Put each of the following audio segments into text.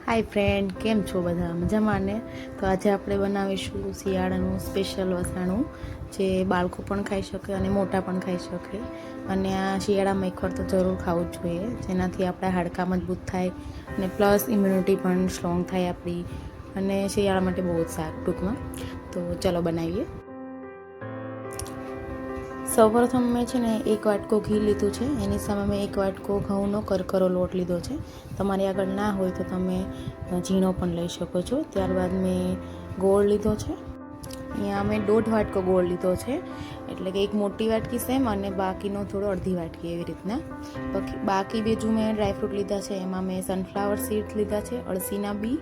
હાય friend, કેમ છો બધા? મજામાં ને? તો આજે આપણે બનાવીશું શિયાળાનું સ્પેશિયલ વસાણું, જે બાળકો પણ ખાઈ શકે અને મોટા પણ ખાઈ શકે. અને આ શિયાળામાં એકવાર તો જરૂર ખાવું જ જોઈએ, જેનાથી આપણા હાડકાં મજબૂત થાય અને પ્લસ ઇમ્યુનિટી પણ સ્ટ્રોંગ થાય આપણી, અને શિયાળા માટે બહુ જ સારું ટૂંકમાં. તો ચલો બનાવીએ. સૌપ્રથમ મેં છે ને 1 વાટકો ઘી લીધું છે, એની સામે મેં 1 વાટકો ઘઉંનો કરકરો લોટ લીધો છે. તમારી આગળ ના હોય તો તમે ઝીણો પણ લઈ શકો છો. ત્યારબાદ મેં ગોળ લીધો છે. અહીંયા મેં 1.5 વાટકો ગોળ લીધો છે, એટલે કે એક મોટી વાટકી સેમ અને બાકીનો થોડો અડધી વાટકી એવી રીતના. બાકી બીજું મેં ડ્રાયફ્રૂટ લીધા છે. એમાં મેં સનફ્લાવર સીડ્સ લીધા છે, અળસીના બી,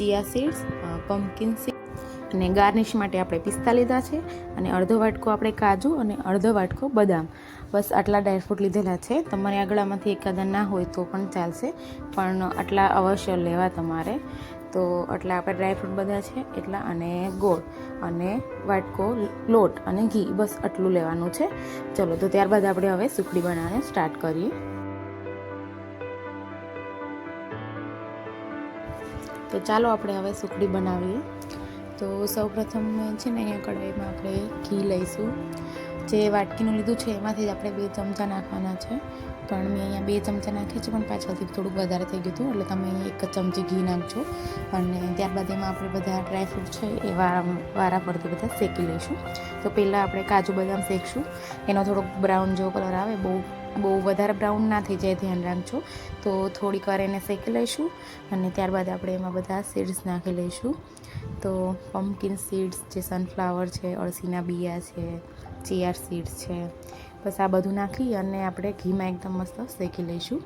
ચિયા સીડ્સ, પમ્પકિન સીડ અને ગાર્નિશ માટે આપણે પિસ્તા લીધા છે, અને અડધો વાટકો આપણે કાજુ અને અડધો વાટકો બદામ. બસ આટલા ડ્રાયફ્રૂટ લીધેલા છે. તમારી આગળ આમાંથી એકાદા ના હોય તો પણ ચાલશે, પણ આટલા અવશ્ય લેવા તમારે. તો આટલા આપણે ડ્રાયફ્રૂટ બધા છે એટલા, અને ગોળ અને વાટકો લોટ અને ઘી, બસ આટલું લેવાનું છે. ચલો, તો ત્યારબાદ આપણે હવે સુખડી બનાવવાનું સ્ટાર્ટ કરીએ. તો ચાલો આપણે હવે સુખડી બનાવીએ. તો સૌપ્રથમ છે ને અહીંયા કઢાઈમાં આપણે ઘી લઈશું. જે વાટકીનું લીધું છે એમાંથી જ આપણે 2 ચમચા નાખવાના છે, પણ મેં અહીંયા 2 ચમચા નાખ્યા છે, પણ પાછળથી થોડુંક વધારે થઈ ગયું હતું, એટલે તમે 1 ચમચી ઘી નાખજો. અને ત્યારબાદ એમાં આપણે બધા ડ્રાયફ્રૂટ છે એ વારા પરથી બધા શેકી લઈશું. તો પહેલાં આપણે કાજુ બદામ શેકશું. એનો થોડોક બ્રાઉન જેવો કલર આવે, બહુ વધારે બ્રાઉન ના થઈ જાય, ધ્યાન રાખજો. તો થોડીક વાર એને શેકી લઈશું, અને ત્યારબાદ આપણે એમાં બધા સીડ્સ નાખી લઈશું. તો પમ્પકિન સીડ્સ, જે સનફ્લાવર છે, અળસીના બિયા છે, ચિયા સીડ્સ છે, બસ આ બધું નાખી અને આપણે ઘીમાં એકદમ મસ્ત શેકી લઈશું.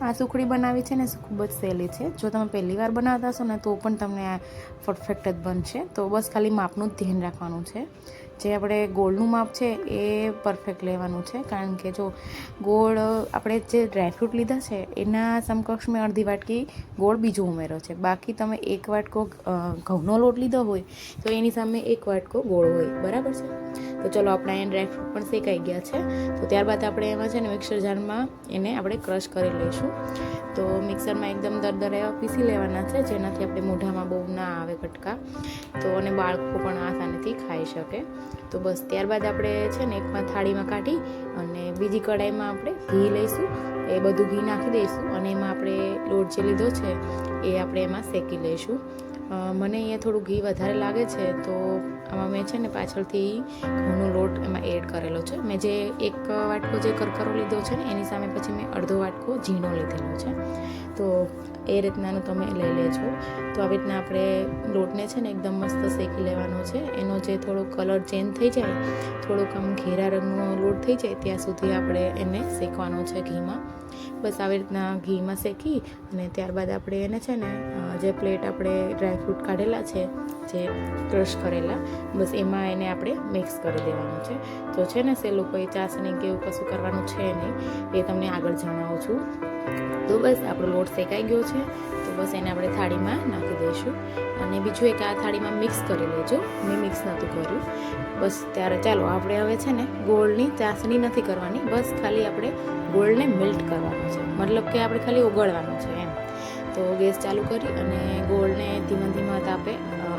આ સુખડી બનાવી છે ને ખૂબ જ સહેલી છે. જો તમે પહેલી વાર બનાવતા હશો ને તો પણ તમને આ પરફેક્ટ જ બનશે. તો બસ ખાલી માપનું જ ધ્યાન રાખવાનું છે. જે આપણે ગોળનું માપ છે એ પરફેક્ટ લેવાનું છે, કારણ કે જો ગોળ આપણે જે ડ્રાયફ્રૂટ લીધા છે એના સમકક્ષ મેં અડધી વાટકી ગોળ બીજો ઉમેરો છે. બાકી તમે 1 વાટકો ઘઉંનો લોટ લીધો હોય તો એની સામે 1 વાટકો ગોળ હોય, બરાબર છે? તો ચલો, આપણે અહીંયા ડ્રાયફ્રૂટ પણ શેકાઈ ગયા છે. તો ત્યારબાદ આપણે એમાં છે ને મિક્સર જારમાં એને આપણે ક્રશ કરી લઈશું. તો મિક્સરમાં એકદમ દરદરા એવા પીસી લેવાના છે, જેનાથી આપણે મોઢામાં બહુ ના આવે કટકા, તો અને બાળકો પણ આસાનીથી ખાઈ શકે. તો બસ ત્યારબાદ આપણે છે ને એકમાં થાળીમાં કાઢી અને બીજી કઢાઈમાં આપણે ઘી લઈશું. એ બધું ઘી નાખી દઈશું, અને એમાં આપણે લોટ જે લીધો છે એ આપણે એમાં શેકી લઈશું. મને અહીંયા થોડું ઘી વધારે લાગે છે, તો આમાં મેં છે ને પાછળથી ઘઉંનો લોટ એમાં એડ કરેલો છે. મેં જે 1 વાટકો જે કરકરો લીધો છે ને એની સામે પછી મેં અડધો વાટકો ઝીણો લીધેલો છે. તો એ રીતનાનું તમે લઈ લેજો. તો આવી રીતના આપણે લોટને છે ને એકદમ મસ્ત શેકી લેવાનો છે. એનો જે થોડો કલર ચેન્જ થઈ જાય, થોડોક આમ ઘેરા રંગનો લોટ થઈ જાય, ત્યાં સુધી આપણે એને શેકવાનો છે ઘીમાં. બસ આવી રીતના ઘીમાં શેકી અને ત્યારબાદ આપણે એને છે ને જે પ્લેટ આપણે ડ્રાયફ્રૂટ કાઢેલા છે, જે ક્રશ કરેલા, બસ એમાં એને આપણે મિક્સ કરી દેવાનું છે. તો છે ને સહેલું, કોઈ ચાસણી કે એવું કશું કરવાનું છે નહીં, એ તમને આગળ જણાવું છું. તો બસ આપણો લોટ શેકાઈ ગયો છે. તો બસ એને આપણે થાળીમાં નાખી દઈશું, અને બીજું એક આ થાળીમાં મિક્સ કરી લેજો. મેં મિક્સ નહોતું કર્યું. બસ ત્યારે ચાલો આપણે હવે છે ને ગોળની ચાસણી નથી કરવાની, બસ ખાલી આપણે ગોળને મેલ્ટ કરવાનો છે, મતલબ કે આપણે ખાલી ઓગાળવાનું છે એમ. તો ગેસ ચાલુ કરી અને ગોળને ધીમા ધીમા તાપે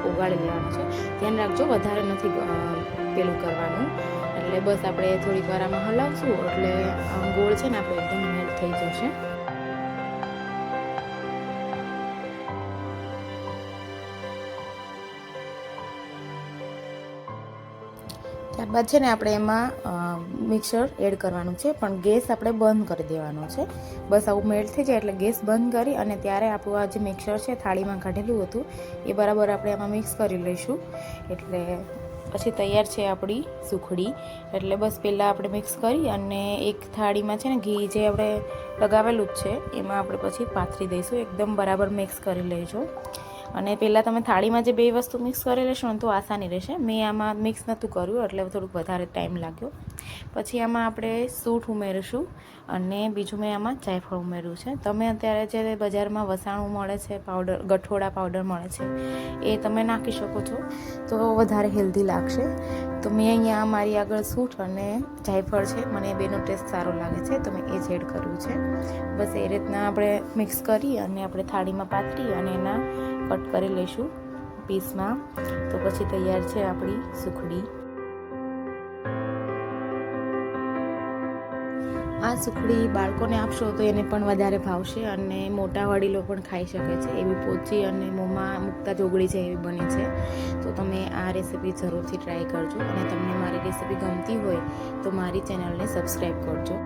ઓગાળી લેવાનું છે. ધ્યાન રાખજો, વધારે નથી પેલું કરવાનું. એટલે બસ આપણે થોડીક વાર આમાં હલાવશું એટલે ગોળ છે ને આપણો એકદમ મેલ્ટ થઈ જશે. ત્યારબાદ છે ને આપણે એમાં મિક્સર એડ કરવાનું છે, પણ ગેસ આપણે બંધ કરી દેવાનો છે. બસ આવું મેલ્ટ થઈ જાય એટલે ગેસ બંધ કરી અને ત્યારે આપણું આ જે મિક્સર છે થાળીમાં કાઢેલું હતું એ બરાબર આપણે એમાં મિક્સ કરી લઈશું. એટલે પછી તૈયાર છે આપણી સુખડી. એટલે બસ પહેલાં આપણે મિક્સ કરી અને એક થાળીમાં છે ને ઘી જે આપણે લગાવેલું જ છે એમાં આપણે પછી પાથરી દઈશું. એકદમ બરાબર મિક્સ કરી લેજો. અને પહેલાં તમે થાળીમાં જે 2 વસ્તુ મિક્સ કરી લેશો ને તો આસાની રહેશે. મેં આમાં મિક્સ નહોતું કર્યું એટલે થોડુંક વધારે ટાઈમ લાગ્યો. પછી આમાં આપણે સૂંઠ ઉમેરીશું, અને બીજું મેં આમાં જાયફળ ઉમેર્યું છે. તમે અત્યારે જે બજારમાં વસાણું મળે છે, પાવડર ગઠોડા પાવડર મળે છે, એ તમે નાખી શકો છો તો વધારે હેલ્ધી લાગશે. તો મેં અહીંયા મારી આગળ સૂંઠ અને જાયફળ છે, મને એ બેનો ટેસ્ટ સારો લાગે છે તો મેં એ જ એડ કર્યું છે. બસ એ રીતના આપણે મિક્સ કરી અને આપણે થાળીમાં પાથરી અને એના કટ કરી લઈશું પીસમાં. તો પછી તૈયાર છે આપણી સુખડી. આ સુખડી બાળકોને આપશો તો એને પણ વધારે ભાવશે અને મોટા વડીલો પણ ખાઈ શકે છે. એવી પોચી અને મોંમાં મૂકતા જોગળી છે એવી બની છે. તો તમે આ રેસીપી જરૂરથી ટ્રાય કરજો અને તમને મારી રેસીપી ગમતી હોય તો મારી ચેનલને સબસ્ક્રાઈબ કરજો.